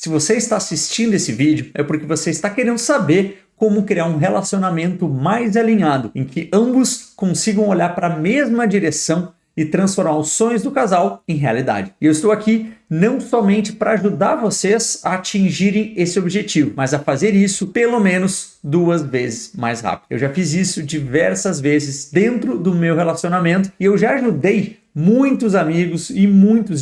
Se você está assistindo esse vídeo, é porque você está querendo saber como criar um relacionamento mais alinhado, em que ambos consigam olhar para a mesma direção e transformar os sonhos do casal em realidade. E eu estou aqui não somente para ajudar vocês a atingirem esse objetivo, mas a fazer isso pelo menos 2 vezes mais rápido. Eu já fiz isso diversas vezes dentro do meu relacionamento e eu já ajudei muitos amigos e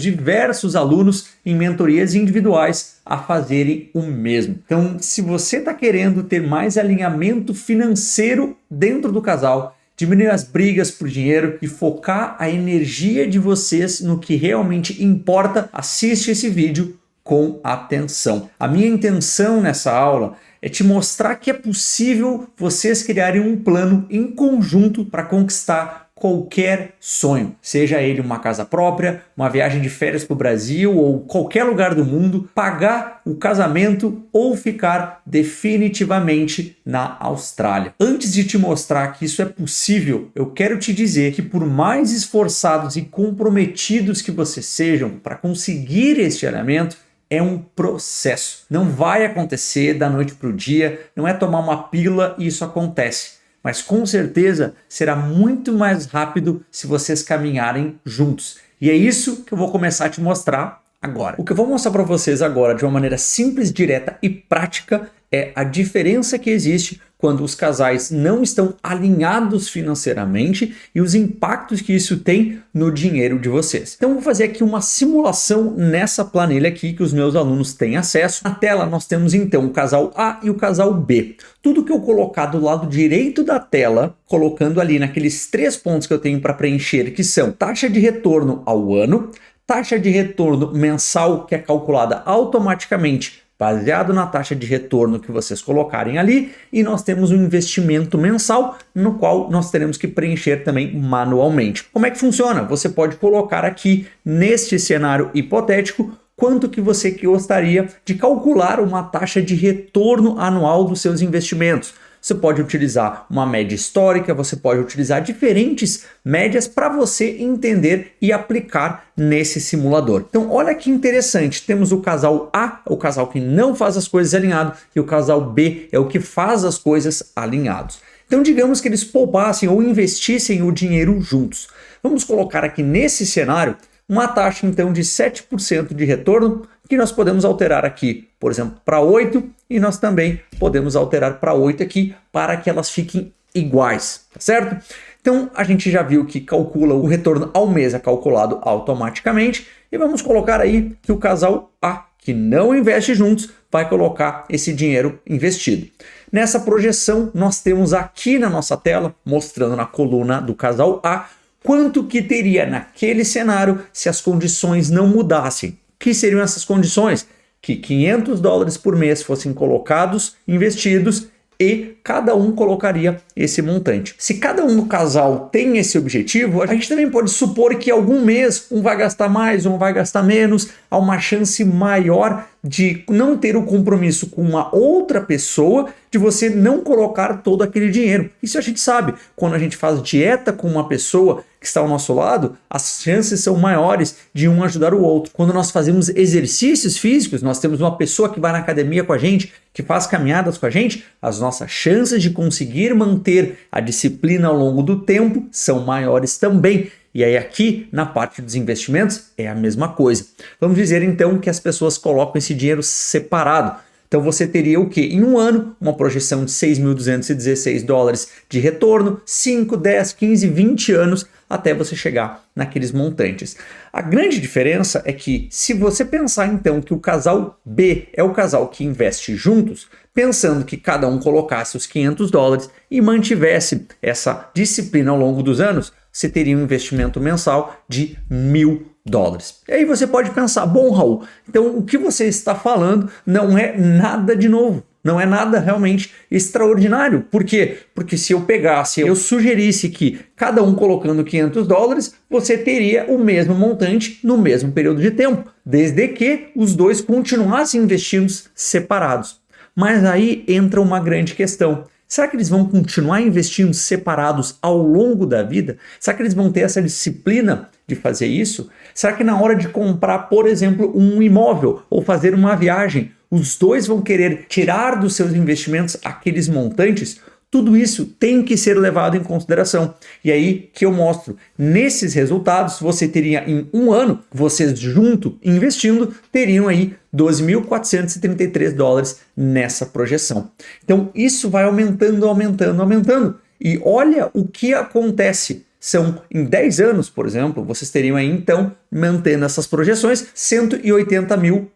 diversos alunos em mentorias individuais a fazerem o mesmo. Então, se você está querendo ter mais alinhamento financeiro dentro do casal, diminuir as brigas por dinheiro e focar a energia de vocês no que realmente importa, assiste esse vídeo com atenção. A minha intenção nessa aula é te mostrar que é possível vocês criarem um plano em conjunto para conquistar qualquer sonho, seja ele uma casa própria, uma viagem de férias para o Brasil ou qualquer lugar do mundo, pagar o casamento ou ficar definitivamente na Austrália. Antes de te mostrar que isso é possível, eu quero te dizer que por mais esforçados e comprometidos que vocês sejam para conseguir este alinhamento, é um processo. Não vai acontecer da noite para o dia, não é tomar uma pílula e isso acontece. Mas com certeza será muito mais rápido se vocês caminharem juntos. E é isso que eu vou começar a te mostrar agora. O que eu vou mostrar para vocês agora de uma maneira simples, direta e prática é a diferença que existe quando os casais não estão alinhados financeiramente e os impactos que isso tem no dinheiro de vocês. Então, eu vou fazer aqui uma simulação nessa planilha aqui que os meus alunos têm acesso. Na tela, nós temos então o casal A e o casal B. Tudo que eu colocar do lado direito da tela, colocando ali naqueles 3 pontos que eu tenho para preencher, que são taxa de retorno ao ano, taxa de retorno mensal, que é calculada automaticamente baseado na taxa de retorno que vocês colocarem ali, e nós temos um investimento mensal no qual nós teremos que preencher também manualmente. Como é que funciona? Você pode colocar aqui neste cenário hipotético quanto que você gostaria de calcular uma taxa de retorno anual dos seus investimentos. Você pode utilizar uma média histórica, você pode utilizar diferentes médias para você entender e aplicar nesse simulador. Então, olha que interessante, temos o casal A, o casal que não faz as coisas alinhado, e o casal B é o que faz as coisas alinhados. Então, digamos que eles poupassem ou investissem o dinheiro juntos. Vamos colocar aqui nesse cenário uma taxa então de 7% de retorno, que nós podemos alterar aqui, por exemplo, para 8%, e nós também podemos alterar para 8% aqui, para que elas fiquem iguais, tá certo? Então, a gente já viu que calcula o retorno ao mês, é calculado automaticamente, e vamos colocar aí que o casal A, que não investe juntos, vai colocar esse dinheiro investido. Nessa projeção, nós temos aqui na nossa tela, mostrando na coluna do casal A, quanto que teria naquele cenário se as condições não mudassem. Que seriam essas condições? Que $500 por mês fossem colocados, investidos, e cada um colocaria esse montante. Se cada um do casal tem esse objetivo, a gente também pode supor que algum mês um vai gastar mais, um vai gastar menos, há uma chance maior de não ter o compromisso com uma outra pessoa, de você não colocar todo aquele dinheiro. Isso a gente sabe, quando a gente faz dieta com uma pessoa que está ao nosso lado, as chances são maiores de um ajudar o outro. Quando nós fazemos exercícios físicos, nós temos uma pessoa que vai na academia com a gente, que faz caminhadas com a gente, as nossas chances de conseguir manter a disciplina ao longo do tempo são maiores também. E aí aqui, na parte dos investimentos, é a mesma coisa. Vamos dizer então que as pessoas colocam esse dinheiro separado. Então você teria o quê? Em um ano, uma projeção de $6.216 de retorno, 5, 10, 15, 20 anos, até você chegar naqueles montantes. A grande diferença é que se você pensar então que o casal B é o casal que investe juntos, pensando que cada um colocasse os $500 e mantivesse essa disciplina ao longo dos anos, você teria um investimento mensal de $1.000. E aí você pode pensar, bom, Raul, então o que você está falando não é nada de novo. Não é nada realmente extraordinário. Por quê? Porque se eu sugerisse que cada um colocando $500, você teria o mesmo montante no mesmo período de tempo, desde que os dois continuassem investindo separados. Mas aí entra uma grande questão. Será que eles vão continuar investindo separados ao longo da vida? Será que eles vão ter essa disciplina de fazer isso? Será que na hora de comprar, por exemplo, um imóvel ou fazer uma viagem, os dois vão querer tirar dos seus investimentos aqueles montantes? Tudo isso tem que ser levado em consideração. E aí que eu mostro, nesses resultados, você teria em um ano, vocês junto investindo, teriam aí $12.433 nessa projeção. Então isso vai aumentando, aumentando, aumentando. E olha o que acontece. São em 10 anos, por exemplo, vocês teriam aí então, mantendo essas projeções, $180 mil.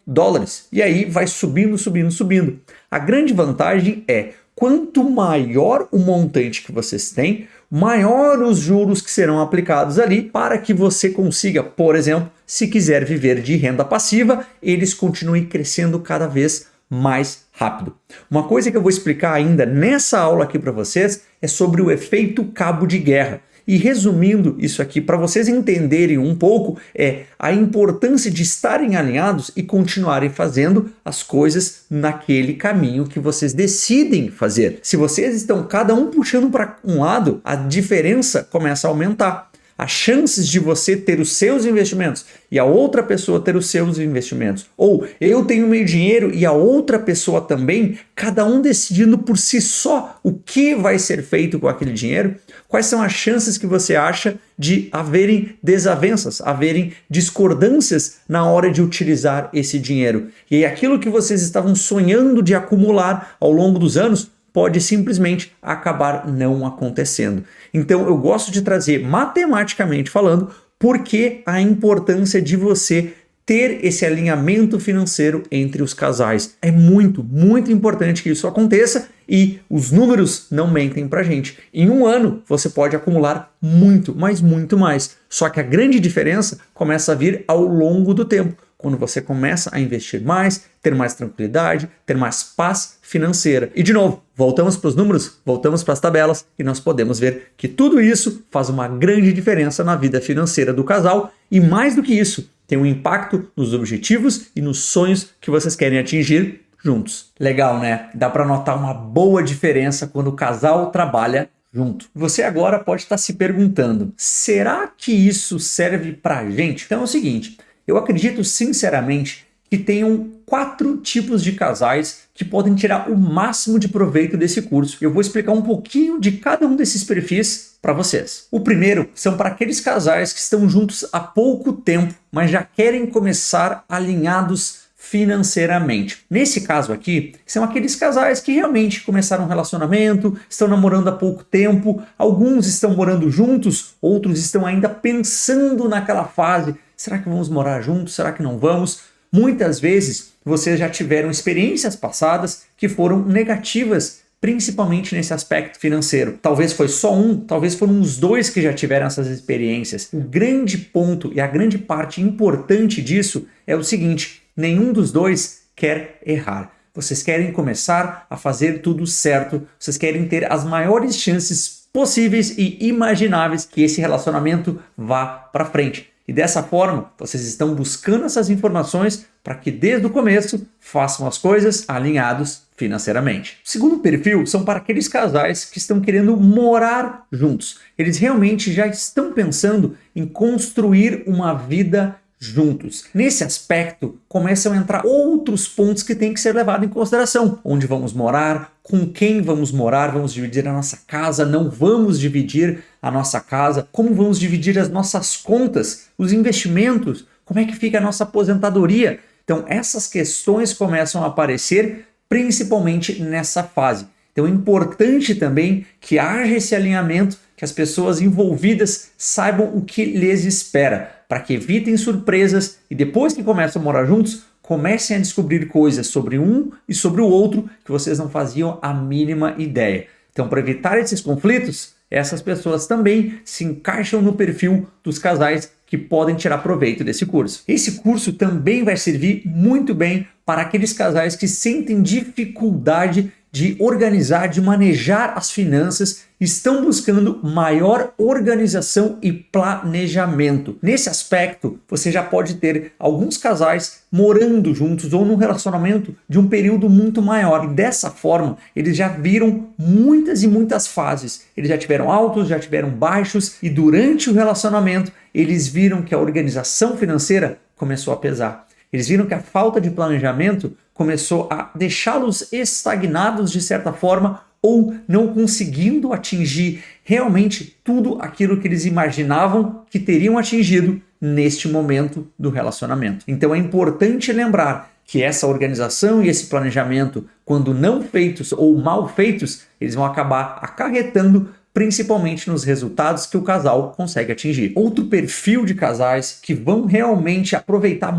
E aí vai subindo, subindo, subindo. A grande vantagem é, quanto maior o montante que vocês têm, maior os juros que serão aplicados ali para que você consiga, por exemplo, se quiser viver de renda passiva, eles continuem crescendo cada vez mais rápido. Uma coisa que eu vou explicar ainda nessa aula aqui para vocês é sobre o efeito cabo de guerra. E resumindo isso aqui, para vocês entenderem um pouco, é a importância de estarem alinhados e continuarem fazendo as coisas naquele caminho que vocês decidem fazer. Se vocês estão cada um puxando para um lado, a diferença começa a aumentar. As chances de você ter os seus investimentos e a outra pessoa ter os seus investimentos, ou eu tenho meu dinheiro e a outra pessoa também, cada um decidindo por si só o que vai ser feito com aquele dinheiro, quais são as chances que você acha de haverem desavenças, haverem discordâncias na hora de utilizar esse dinheiro? E aí aquilo que vocês estavam sonhando de acumular ao longo dos anos pode simplesmente acabar não acontecendo. Então eu gosto de trazer, matematicamente falando, por que a importância de você ter esse alinhamento financeiro entre os casais. É muito, muito importante que isso aconteça e os números não mentem pra gente. Em um ano você pode acumular muito, mas muito mais. Só que a grande diferença começa a vir ao longo do tempo, quando você começa a investir mais, ter mais tranquilidade, ter mais paz financeira. E de novo, voltamos para os números, voltamos para as tabelas e nós podemos ver que tudo isso faz uma grande diferença na vida financeira do casal e mais do que isso, tem um impacto nos objetivos e nos sonhos que vocês querem atingir juntos. Legal, né? Dá para notar uma boa diferença quando o casal trabalha junto. Você agora pode estar se perguntando, será que isso serve para a gente? Então é o seguinte, eu acredito sinceramente que tenham 4 tipos de casais que podem tirar o máximo de proveito desse curso. Eu vou explicar um pouquinho de cada um desses perfis para vocês. O primeiro são para aqueles casais que estão juntos há pouco tempo, mas já querem começar alinhados financeiramente. Nesse caso aqui, são aqueles casais que realmente começaram um relacionamento, estão namorando há pouco tempo, alguns estão morando juntos, outros estão ainda pensando naquela fase. Será que vamos morar juntos? Será que não vamos? Muitas vezes vocês já tiveram experiências passadas que foram negativas, principalmente nesse aspecto financeiro. Talvez foi só um, talvez foram os dois que já tiveram essas experiências. O grande ponto e a grande parte importante disso é o seguinte, nenhum dos dois quer errar. Vocês querem começar a fazer tudo certo, vocês querem ter as maiores chances possíveis e imagináveis que esse relacionamento vá para frente. E dessa forma, vocês estão buscando essas informações para que desde o começo façam as coisas alinhados financeiramente. O segundo perfil são para aqueles casais que estão querendo morar juntos. Eles realmente já estão pensando em construir uma vida juntos. Nesse aspecto, começam a entrar outros pontos que têm que ser levados em consideração. Onde vamos morar, com quem vamos morar, vamos dividir a nossa casa, não vamos dividir a nossa casa, como vamos dividir as nossas contas, os investimentos, como é que fica a nossa aposentadoria. Então, essas questões começam a aparecer principalmente nessa fase. Então, é importante também que haja esse alinhamento, que as pessoas envolvidas saibam o que lhes espera, para que evitem surpresas e depois que começam a morar juntos, comecem a descobrir coisas sobre um e sobre o outro que vocês não faziam a mínima ideia. Então, para evitar esses conflitos, essas pessoas também se encaixam no perfil dos casais que podem tirar proveito desse curso. Esse curso também vai servir muito bem para aqueles casais que sentem dificuldade de organizar, de manejar as finanças, estão buscando maior organização e planejamento. Nesse aspecto, você já pode ter alguns casais morando juntos ou num relacionamento de um período muito maior. E dessa forma, eles já viram muitas e muitas fases. Eles já tiveram altos, já tiveram baixos, e durante o relacionamento, eles viram que a organização financeira começou a pesar. Eles viram que a falta de planejamento começou a deixá-los estagnados de certa forma, ou não conseguindo atingir realmente tudo aquilo que eles imaginavam que teriam atingido neste momento do relacionamento. Então é importante lembrar que essa organização e esse planejamento, quando não feitos ou mal feitos, eles vão acabar acarretando principalmente nos resultados que o casal consegue atingir. Outro perfil de casais que vão realmente aproveitar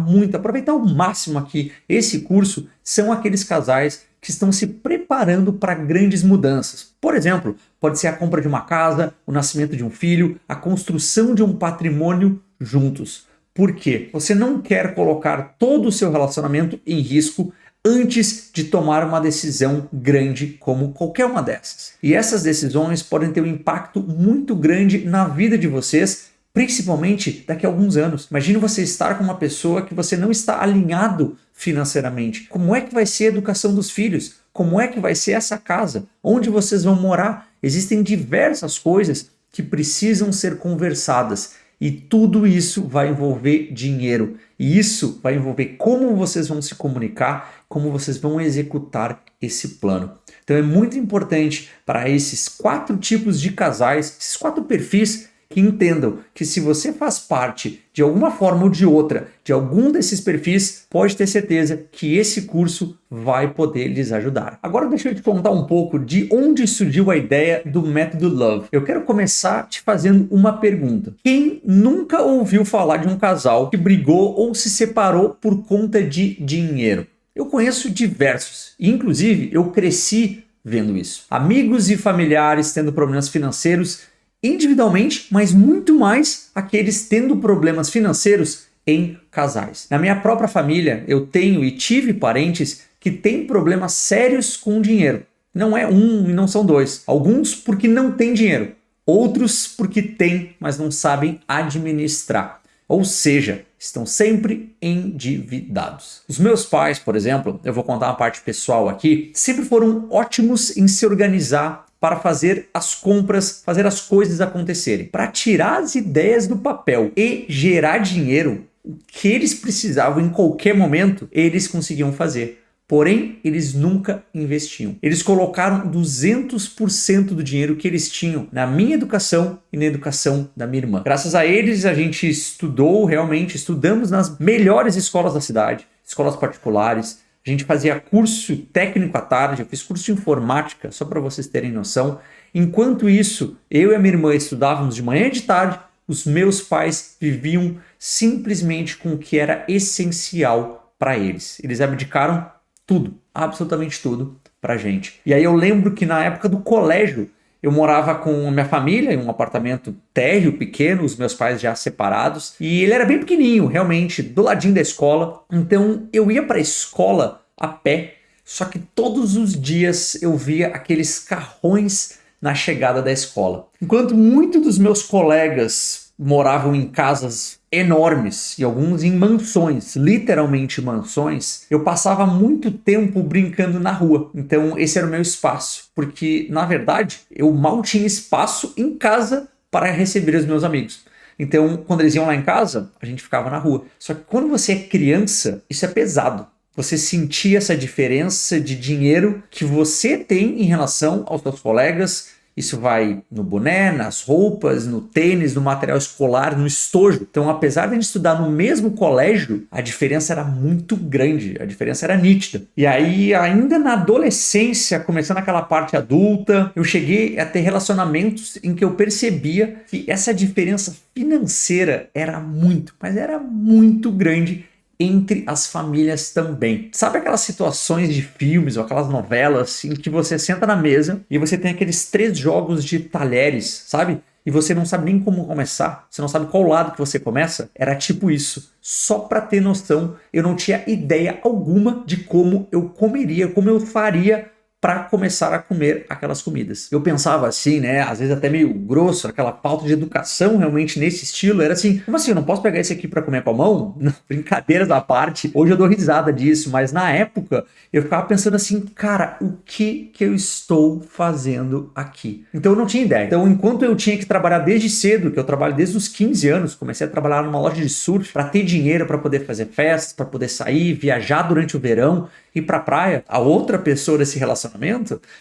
ao máximo aqui esse curso são aqueles casais que estão se preparando para grandes mudanças. Por exemplo, pode ser a compra de uma casa, o nascimento de um filho, a construção de um patrimônio juntos. Por quê? Você não quer colocar todo o seu relacionamento em risco antes de tomar uma decisão grande como qualquer uma dessas. E essas decisões podem ter um impacto muito grande na vida de vocês, principalmente daqui a alguns anos. Imagine você estar com uma pessoa que você não está alinhado financeiramente. Como é que vai ser a educação dos filhos? Como é que vai ser essa casa? Onde vocês vão morar? Existem diversas coisas que precisam ser conversadas. E tudo isso vai envolver dinheiro. E isso vai envolver como vocês vão se comunicar, como vocês vão executar esse plano. Então é muito importante para esses 4 tipos de casais, esses 4 perfis, que entendam que se você faz parte de alguma forma ou de outra de algum desses perfis, pode ter certeza que esse curso vai poder lhes ajudar. Agora deixa eu te contar um pouco de onde surgiu a ideia do método Love. Eu quero começar te fazendo uma pergunta. Quem nunca ouviu falar de um casal que brigou ou se separou por conta de dinheiro? Eu conheço diversos, e inclusive eu cresci vendo isso. Amigos e familiares tendo problemas financeiros individualmente, mas muito mais aqueles tendo problemas financeiros em casais. Na minha própria família, eu tenho e tive parentes que têm problemas sérios com dinheiro. Não é um e não são dois. Alguns porque não têm dinheiro, outros porque têm, mas não sabem administrar. Ou seja, estão sempre endividados. Os meus pais, por exemplo, eu vou contar uma parte pessoal aqui, sempre foram ótimos em se organizar para fazer as compras, fazer as coisas acontecerem. Para tirar as ideias do papel e gerar dinheiro, o que eles precisavam em qualquer momento, eles conseguiam fazer. Porém, eles nunca investiam. Eles colocaram 200% do dinheiro que eles tinham na minha educação e na educação da minha irmã. Graças a eles, a gente estudamos nas melhores escolas da cidade, escolas particulares. A gente fazia curso técnico à tarde, eu fiz curso de informática, só para vocês terem noção. Enquanto isso, eu e a minha irmã estudávamos de manhã e de tarde, os meus pais viviam simplesmente com o que era essencial para eles. Eles abdicaram tudo, absolutamente tudo pra gente. E aí eu lembro que na época do colégio, eu morava com a minha família em um apartamento térreo pequeno, os meus pais já separados, e ele era bem pequenininho, realmente, do ladinho da escola. Então eu ia para a escola a pé, só que todos os dias eu via aqueles carrões na chegada da escola. Enquanto muitos dos meus colegas moravam em casas enormes e alguns em mansões, literalmente mansões, eu passava muito tempo brincando na rua. Então esse era o meu espaço, porque na verdade eu mal tinha espaço em casa para receber os meus amigos. Então quando eles iam lá em casa, a gente ficava na rua. Só que quando você é criança, isso é pesado. Você sentia essa diferença de dinheiro que você tem em relação aos seus colegas. Isso vai no boné, nas roupas, no tênis, no material escolar, no estojo. Então, apesar de a gente estudar no mesmo colégio, a diferença era muito grande, a diferença era nítida. E aí, ainda na adolescência, começando aquela parte adulta, eu cheguei a ter relacionamentos em que eu percebia que essa diferença financeira era muito, mas era muito grande entre as famílias também. Sabe aquelas situações de filmes ou aquelas novelas em que você senta na mesa e você tem aqueles 3 jogos de talheres, sabe? E você não sabe nem como começar, você não sabe qual lado que você começa? Era tipo isso. Só para ter noção, eu não tinha ideia alguma de como eu comeria, como eu faria para começar a comer aquelas comidas. Eu pensava assim, né, às vezes até meio grosso, aquela falta de educação realmente nesse estilo, era assim, como assim, eu não posso pegar esse aqui para comer com a mão? Não, brincadeiras à parte, hoje eu dou risada disso, mas na época eu ficava pensando assim, cara, o que eu estou fazendo aqui? Então eu não tinha ideia. Então enquanto eu tinha que trabalhar desde cedo, que eu trabalho desde os 15 anos, comecei a trabalhar numa loja de surf para ter dinheiro para poder fazer festas, para poder sair, viajar durante o verão, ir para a praia. A outra pessoa desse relacionamento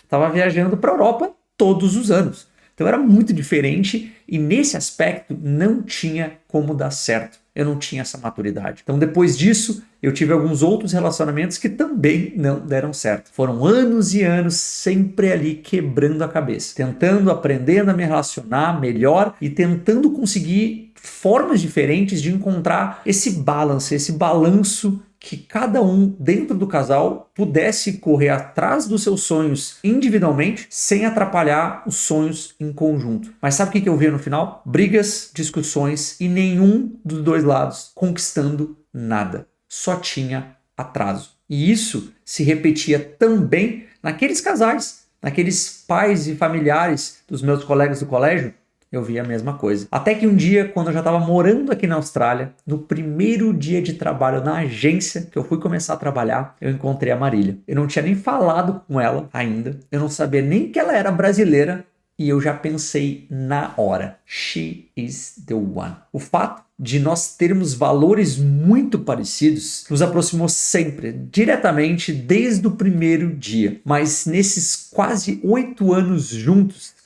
estava viajando para a Europa todos os anos. Então era muito diferente e nesse aspecto não tinha como dar certo. Eu não tinha essa maturidade. Então depois disso, eu tive alguns outros relacionamentos que também não deram certo. Foram anos e anos sempre ali quebrando a cabeça, tentando, aprendendo a me relacionar melhor e tentando conseguir formas diferentes de encontrar esse balance, esse balanço que cada um dentro do casal pudesse correr atrás dos seus sonhos individualmente, sem atrapalhar os sonhos em conjunto. Mas sabe o que eu vi no final? Brigas, discussões e nenhum dos dois lados conquistando nada. Só tinha atraso. E isso se repetia também naqueles casais, naqueles pais e familiares dos meus colegas do colégio. Eu vi a mesma coisa. Até que um dia, quando eu já estava morando aqui na Austrália, no primeiro dia de trabalho na agência que eu fui começar a trabalhar, eu encontrei a Marília. Eu não tinha nem falado com ela ainda, eu não sabia nem que ela era brasileira e eu já pensei na hora, she is the one. O fato de nós termos valores muito parecidos nos aproximou sempre, diretamente desde o primeiro dia. Mas nesses quase 8 anos juntos,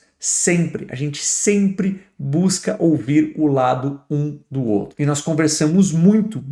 a gente sempre busca ouvir o lado um do outro. E nós conversamos muito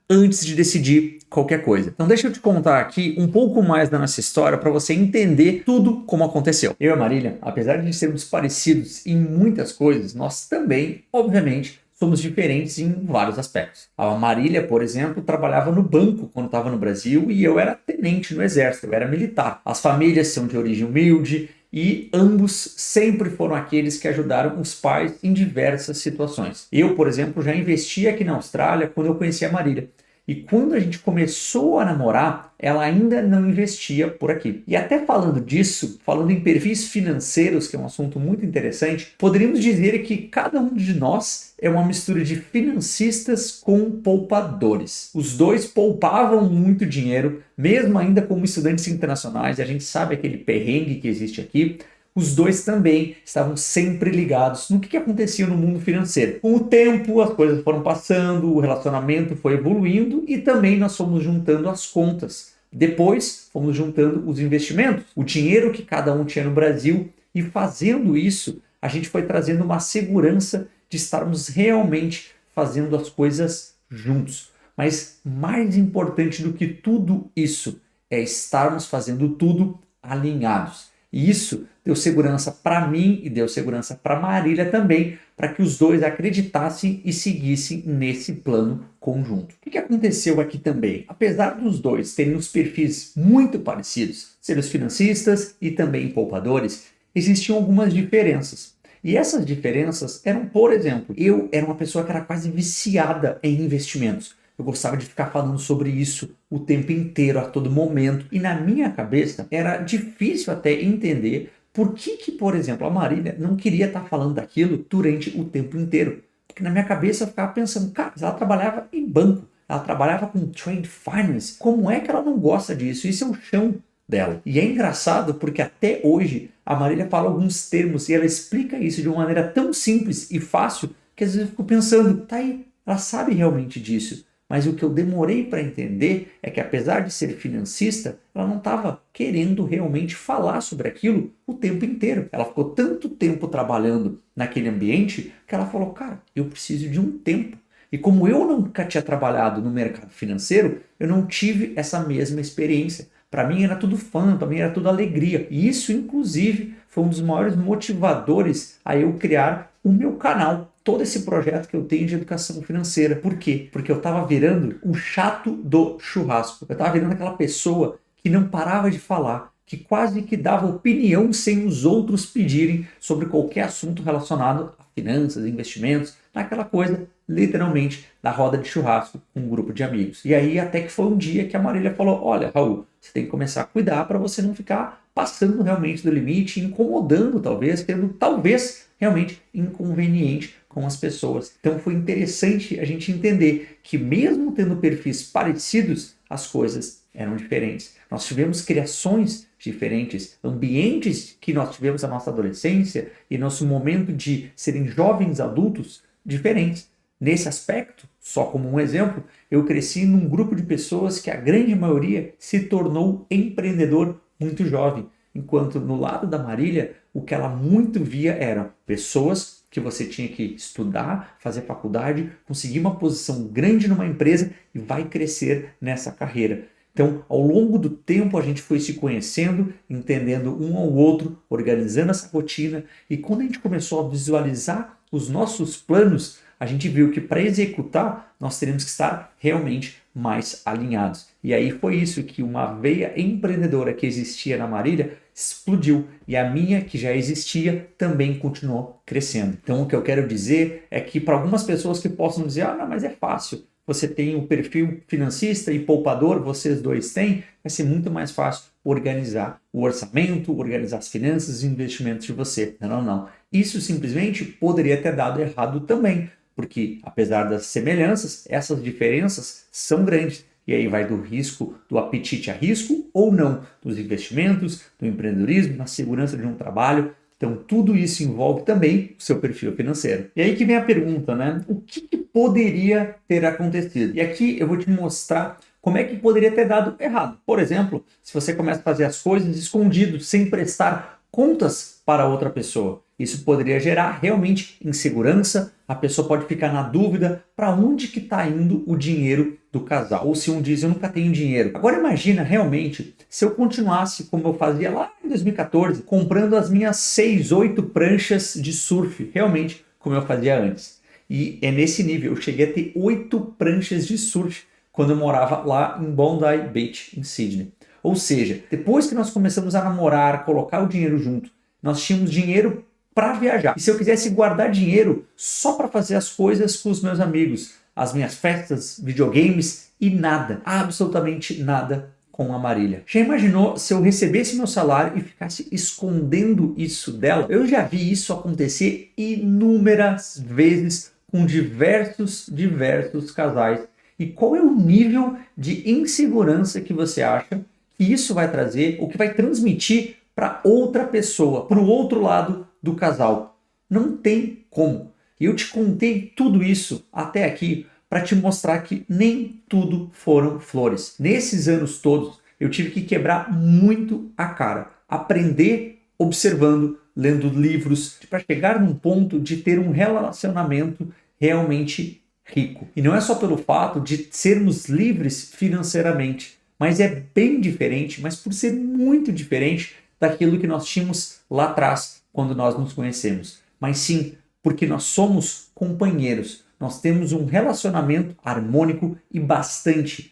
antes de decidir qualquer coisa. Então deixa eu te contar aqui um pouco mais da nossa história para você entender tudo como aconteceu. Eu e a Marília, apesar de sermos parecidos em muitas coisas, nós também, obviamente, somos diferentes em vários aspectos. A Marília, por exemplo, trabalhava no banco quando estava no Brasil e eu era tenente no exército, eu era militar. As famílias são de origem humilde, e ambos sempre foram aqueles que ajudaram os pais em diversas situações. Eu, por exemplo, já investi aqui na Austrália quando eu conheci a Marília. E quando a gente começou a namorar, ela ainda não investia por aqui. E até falando disso, falando em perfis financeiros, que é um assunto muito interessante, poderíamos dizer que cada um de nós é uma mistura de financistas com poupadores. Os dois poupavam muito dinheiro, mesmo ainda como estudantes internacionais, e a gente sabe aquele perrengue que existe aqui. Os dois também estavam sempre ligados no que acontecia no mundo financeiro. Com o tempo, as coisas foram passando, o relacionamento foi evoluindo e também nós fomos juntando as contas. Depois, fomos juntando os investimentos, o dinheiro que cada um tinha no Brasil e fazendo isso, a gente foi trazendo uma segurança de estarmos realmente fazendo as coisas juntos. Mas mais importante do que tudo isso é estarmos fazendo tudo alinhados. E isso deu segurança para mim e deu segurança para Marília também, para que os dois acreditassem e seguissem nesse plano conjunto. O que aconteceu aqui também? Apesar dos dois terem os perfis muito parecidos, serem os financistas e também poupadores, existiam algumas diferenças. E essas diferenças eram, por exemplo, eu era uma pessoa que era quase viciada em investimentos. Eu gostava de ficar falando sobre isso o tempo inteiro, a todo momento. E na minha cabeça era difícil até entender por que, por exemplo, a Marília não queria estar falando daquilo durante o tempo inteiro. Porque na minha cabeça eu ficava pensando, cara, ela trabalhava em banco, ela trabalhava com trade finance. Como é que ela não gosta disso? Isso é o chão dela. E é engraçado porque até hoje a Marília fala alguns termos e ela explica isso de uma maneira tão simples e fácil que às vezes eu fico pensando, tá aí, ela sabe realmente disso. Mas o que eu demorei para entender é que apesar de ser financista, ela não estava querendo realmente falar sobre aquilo o tempo inteiro. Ela ficou tanto tempo trabalhando naquele ambiente que ela falou, cara, eu preciso de um tempo. E como eu nunca tinha trabalhado no mercado financeiro, eu não tive essa mesma experiência. Para mim era tudo fã, para mim era tudo alegria. E isso, inclusive, foi um dos maiores motivadores a eu criar o meu canal, todo esse projeto que eu tenho de educação financeira. Por quê? Porque eu estava virando o chato do churrasco. Eu estava virando aquela pessoa que não parava de falar, que quase que dava opinião sem os outros pedirem sobre qualquer assunto relacionado a finanças, investimentos, naquela coisa, literalmente, da roda de churrasco com um grupo de amigos. E aí até que foi um dia que a Marília falou, olha, Raul, você tem que começar a cuidar para você não ficar passando realmente do limite, incomodando talvez, sendo talvez realmente inconveniente com as pessoas. Então foi interessante a gente entender que mesmo tendo perfis parecidos, as coisas eram diferentes. Nós tivemos criações diferentes, ambientes que nós tivemos na nossa adolescência e nosso momento de serem jovens adultos diferentes. Nesse aspecto, só como um exemplo, eu cresci num grupo de pessoas que a grande maioria se tornou empreendedor muito jovem, enquanto no lado da Marília, o que ela muito via eram pessoas que você tinha que estudar, fazer faculdade, conseguir uma posição grande numa empresa e vai crescer nessa carreira. Então, ao longo do tempo, a gente foi se conhecendo, entendendo um ao outro, organizando essa rotina, e quando a gente começou a visualizar os nossos planos, a gente viu que para executar, nós teríamos que estar realmente mais alinhados. E aí foi isso que uma veia empreendedora que existia na Marília explodiu, e a minha, que já existia, também continuou crescendo. Então, o que eu quero dizer é que para algumas pessoas que possam dizer, não, mas é fácil, você tem o perfil financista e poupador, vocês dois têm, vai ser muito mais fácil organizar o orçamento, organizar as finanças e investimentos de você. Não. Isso simplesmente poderia ter dado errado também, porque apesar das semelhanças, essas diferenças são grandes. E aí vai do risco, do apetite a risco ou não, dos investimentos, do empreendedorismo, na segurança de um trabalho. Então, tudo isso envolve também o seu perfil financeiro. E aí que vem a pergunta, né? O que poderia ter acontecido? E aqui eu vou te mostrar como é que poderia ter dado errado. Por exemplo, se você começa a fazer as coisas escondido, sem prestar contas para outra pessoa. Isso poderia gerar realmente insegurança, a pessoa pode ficar na dúvida para onde que está indo o dinheiro do casal. Ou se um diz, eu nunca tenho dinheiro. Agora imagina realmente se eu continuasse como eu fazia lá em 2014, comprando as minhas 6, 8 pranchas de surf, realmente como eu fazia antes. E é nesse nível, eu cheguei a ter 8 pranchas de surf quando eu morava lá em Bondi Beach, em Sydney. Ou seja, depois que nós começamos a namorar, colocar o dinheiro junto, nós tínhamos dinheiro para viajar. E se eu quisesse guardar dinheiro só para fazer as coisas com os meus amigos, as minhas festas, videogames e nada, absolutamente nada com a Marília. Já imaginou se eu recebesse meu salário e ficasse escondendo isso dela? Eu já vi isso acontecer inúmeras vezes com diversos casais. E qual é o nível de insegurança que você acha que isso vai trazer, o que vai transmitir para outra pessoa, para o outro lado do casal? Não tem como. E eu te contei tudo isso até aqui para te mostrar que nem tudo foram flores. Nesses anos todos, eu tive que quebrar muito a cara, aprender observando, lendo livros, para chegar num ponto de ter um relacionamento realmente rico. E não é só pelo fato de sermos livres financeiramente, mas é bem diferente, mas por ser muito diferente daquilo que nós tínhamos lá atrás, quando nós nos conhecemos. Mas sim, porque nós somos companheiros. Nós temos um relacionamento harmônico e bastante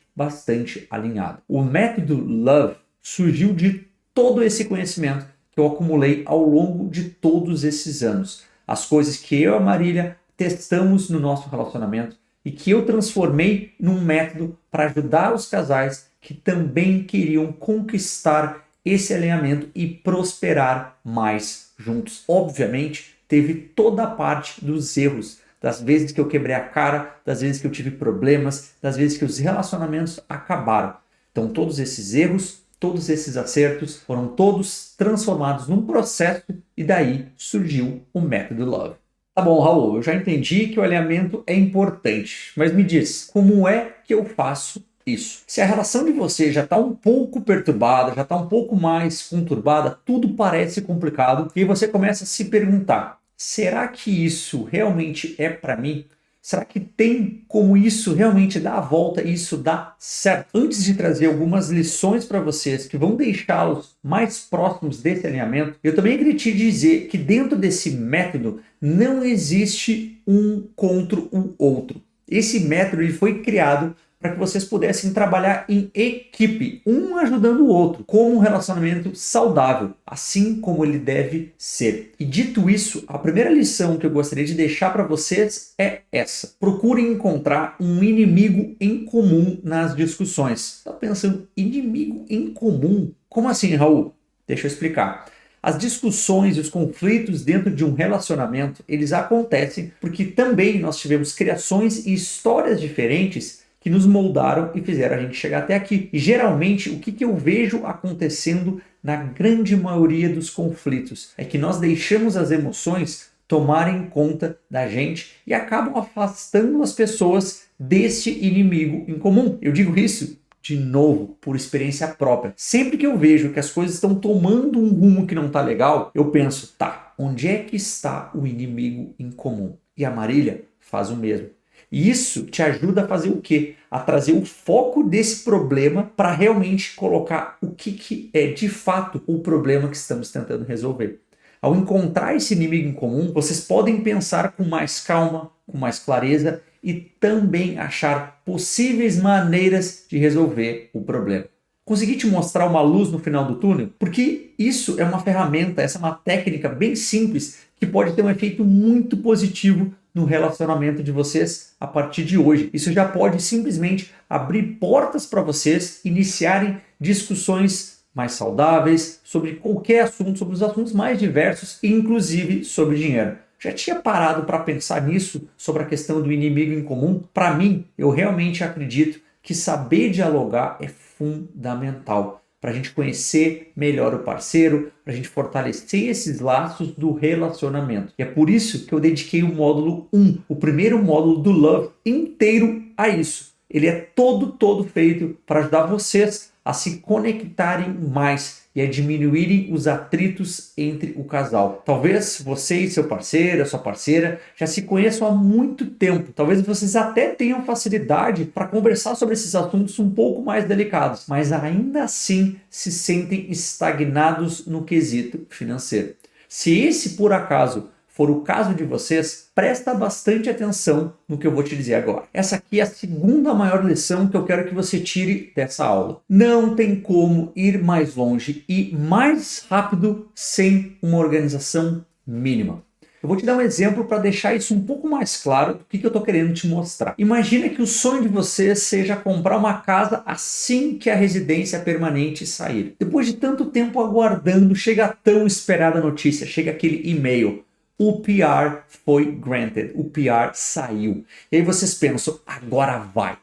alinhado. O método Love surgiu de todo esse conhecimento que eu acumulei ao longo de todos esses anos. As coisas que eu e a Marília testamos no nosso relacionamento e que eu transformei num método para ajudar os casais que também queriam conquistar esse alinhamento e prosperar mais juntos. Obviamente, teve toda a parte dos erros, das vezes que eu quebrei a cara, das vezes que eu tive problemas, das vezes que os relacionamentos acabaram. Então, todos esses erros, todos esses acertos foram todos transformados num processo e daí surgiu o método Love. Tá bom, Raul, eu já entendi que o alinhamento é importante, mas me diz, como é que eu faço isso? Se a relação de você já está um pouco perturbada, já está um pouco mais conturbada, tudo parece complicado e você começa a se perguntar, será que isso realmente é para mim? Será que tem como isso realmente dar a volta e isso dar certo? Antes de trazer algumas lições para vocês que vão deixá-los mais próximos desse alinhamento, eu também queria te dizer que dentro desse método não existe um contra o outro. Esse método ele foi criado para que vocês pudessem trabalhar em equipe, um ajudando o outro, como um relacionamento saudável, assim como ele deve ser. E dito isso, a primeira lição que eu gostaria de deixar para vocês é essa. Procurem encontrar um inimigo em comum nas discussões. Tá pensando, inimigo em comum? Como assim, Raul? Deixa eu explicar. As discussões e os conflitos dentro de um relacionamento, eles acontecem porque também nós tivemos criações e histórias diferentes que nos moldaram e fizeram a gente chegar até aqui. E geralmente, o que eu vejo acontecendo na grande maioria dos conflitos é que nós deixamos as emoções tomarem conta da gente e acabam afastando as pessoas deste inimigo em comum. Eu digo isso de novo, por experiência própria. Sempre que eu vejo que as coisas estão tomando um rumo que não está legal, eu penso, tá, onde é que está o inimigo em comum? E a Marília faz o mesmo. E isso te ajuda a fazer o quê? A trazer o foco desse problema para realmente colocar o que é de fato o problema que estamos tentando resolver. Ao encontrar esse inimigo em comum, vocês podem pensar com mais calma, com mais clareza e também achar possíveis maneiras de resolver o problema. Consegui te mostrar uma luz no final do túnel? Porque isso é uma ferramenta, essa é uma técnica bem simples que pode ter um efeito muito positivo no relacionamento de vocês a partir de hoje. Isso já pode simplesmente abrir portas para vocês iniciarem discussões mais saudáveis sobre qualquer assunto, sobre os assuntos mais diversos, inclusive sobre dinheiro. Já tinha parado para pensar nisso, sobre a questão do inimigo em comum? Para mim, eu realmente acredito que saber dialogar é fundamental para a gente conhecer melhor o parceiro, para a gente fortalecer esses laços do relacionamento. E é por isso que eu dediquei o módulo 1, o primeiro módulo do Love, inteiro a isso. Ele é todo feito para ajudar vocês a se conectarem mais e a diminuírem os atritos entre o casal. Talvez você e seu parceiro, a sua parceira, já se conheçam há muito tempo. Talvez vocês até tenham facilidade para conversar sobre esses assuntos um pouco mais delicados, mas ainda assim se sentem estagnados no quesito financeiro. Se esse, por acaso, for o caso de vocês, presta bastante atenção no que eu vou te dizer agora. Essa aqui é a segunda maior lição que eu quero que você tire dessa aula. Não tem como ir mais longe e mais rápido sem uma organização mínima. Eu vou te dar um exemplo para deixar isso um pouco mais claro do que eu estou querendo te mostrar. Imagina que o sonho de vocês seja comprar uma casa assim que a residência permanente sair. Depois de tanto tempo aguardando, chega a tão esperada notícia, chega aquele e-mail. O PR foi granted, o PR saiu. E aí vocês pensam, agora vai.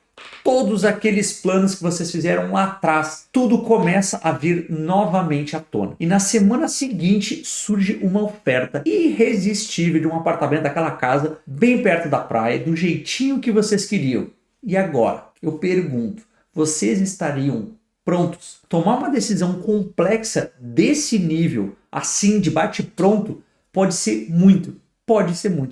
Todos aqueles planos que vocês fizeram lá atrás, tudo começa a vir novamente à tona. E na semana seguinte surge uma oferta irresistível de um apartamento daquela casa, bem perto da praia, do jeitinho que vocês queriam. E agora, eu pergunto, vocês estariam prontos? Tomar uma decisão complexa desse nível, assim, de bate-pronto, pode ser muito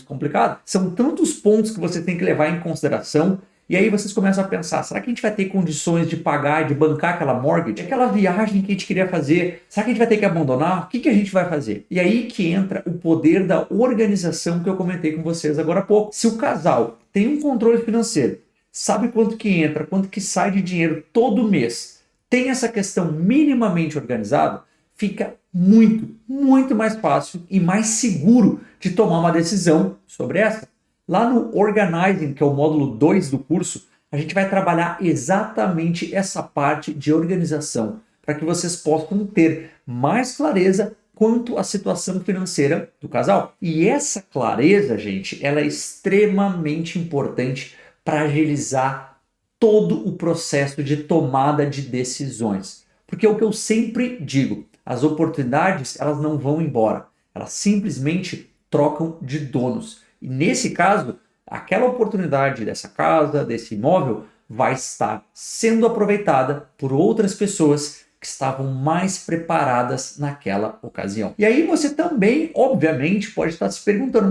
complicado. São tantos pontos que você tem que levar em consideração e aí vocês começam a pensar, será que a gente vai ter condições de pagar, de bancar aquela mortgage? Aquela viagem que a gente queria fazer, será que a gente vai ter que abandonar? O que a gente vai fazer? E aí que entra o poder da organização que eu comentei com vocês agora há pouco. Se o casal tem um controle financeiro, sabe quanto que entra, quanto que sai de dinheiro todo mês, tem essa questão minimamente organizada, fica muito mais fácil e mais seguro de tomar uma decisão sobre essa. Lá no Organizing, que é o módulo 2 do curso, a gente vai trabalhar exatamente essa parte de organização, para que vocês possam ter mais clareza quanto à situação financeira do casal. E essa clareza, gente, ela é extremamente importante para agilizar todo o processo de tomada de decisões. Porque é o que eu sempre digo, as oportunidades, elas não vão embora, elas simplesmente trocam de donos. E nesse caso, aquela oportunidade dessa casa, desse imóvel, vai estar sendo aproveitada por outras pessoas que estavam mais preparadas naquela ocasião. E aí você também, obviamente, pode estar se perguntando,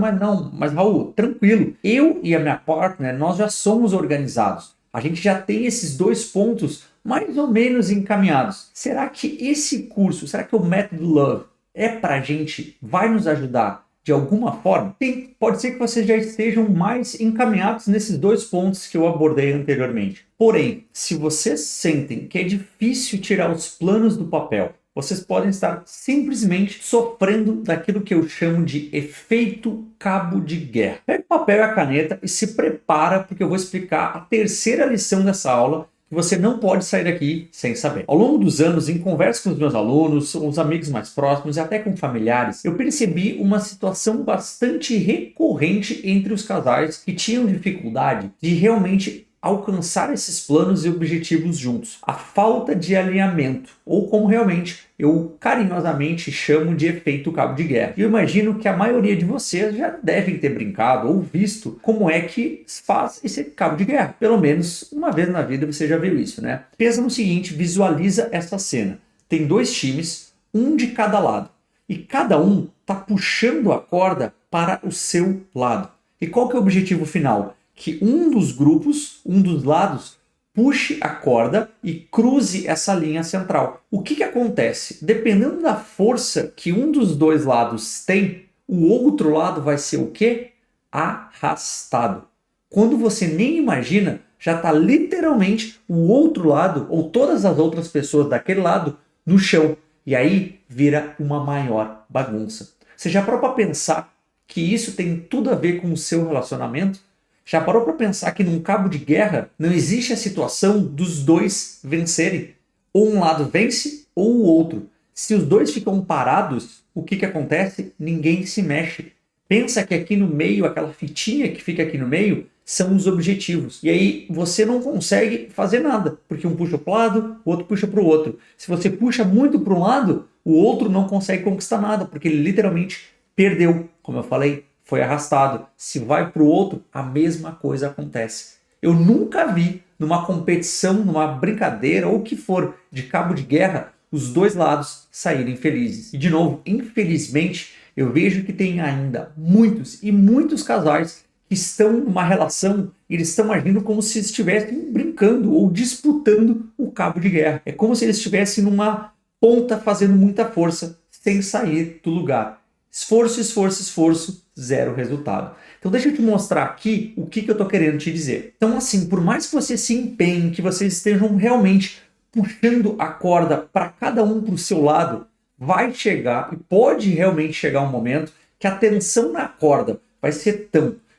mas Raul, tranquilo, eu e a minha partner, nós já somos organizados. A gente já tem esses dois pontos mais ou menos encaminhados. Será que esse curso, será que o método Love é para a gente, vai nos ajudar de alguma forma? Sim, pode ser que vocês já estejam mais encaminhados nesses dois pontos que eu abordei anteriormente. Porém, se vocês sentem que é difícil tirar os planos do papel, vocês podem estar simplesmente sofrendo daquilo que eu chamo de efeito cabo de guerra. Pega o papel e a caneta e se prepara, porque eu vou explicar a terceira lição dessa aula, que você não pode sair daqui sem saber. Ao longo dos anos, em conversa com os meus alunos, os amigos mais próximos e até com familiares, eu percebi uma situação bastante recorrente entre os casais que tinham dificuldade de realmente alcançar esses planos e objetivos juntos. A falta de alinhamento, ou como realmente eu carinhosamente chamo de efeito cabo de guerra. Eu imagino que a maioria de vocês já devem ter brincado ou visto como é que faz esse cabo de guerra. Pelo menos uma vez na vida você já viu isso, né? Pensa no seguinte, visualiza essa cena. Tem dois times, um de cada lado, e cada um está puxando a corda para o seu lado. E qual que é o objetivo final? Que um dos grupos, um dos lados, puxe a corda e cruze essa linha central. O que acontece? Dependendo da força que um dos dois lados tem, o outro lado vai ser o quê? Arrastado. Quando você nem imagina, já está literalmente o outro lado, ou todas as outras pessoas daquele lado, no chão. E aí vira uma maior bagunça. Você já parou para pensar que isso tem tudo a ver com o seu relacionamento? Já parou para pensar que num cabo de guerra não existe a situação dos dois vencerem? Ou um lado vence ou o outro. Se os dois ficam parados, o que acontece? Ninguém se mexe. Pensa que aqui no meio, aquela fitinha que fica aqui no meio, são os objetivos. E aí você não consegue fazer nada, porque um puxa para o lado, o outro puxa para o outro. Se você puxa muito para um lado, o outro não consegue conquistar nada, porque ele literalmente perdeu. Como eu falei, foi arrastado. Se vai para o outro, a mesma coisa acontece. Eu nunca vi numa competição, numa brincadeira ou o que for de cabo de guerra, os dois lados saírem felizes. E de novo, infelizmente, eu vejo que tem ainda muitos e muitos casais que estão numa relação, eles estão agindo como se estivessem brincando ou disputando o cabo de guerra. É como se eles estivessem numa ponta fazendo muita força sem sair do lugar. Esforço, esforço, esforço, zero resultado. Então deixa eu te mostrar aqui o que eu estou querendo te dizer. Então assim, por mais que você se empenhe, que vocês estejam realmente puxando a corda para cada um para o seu lado, vai chegar e pode realmente chegar um momento que a tensão na corda vai ser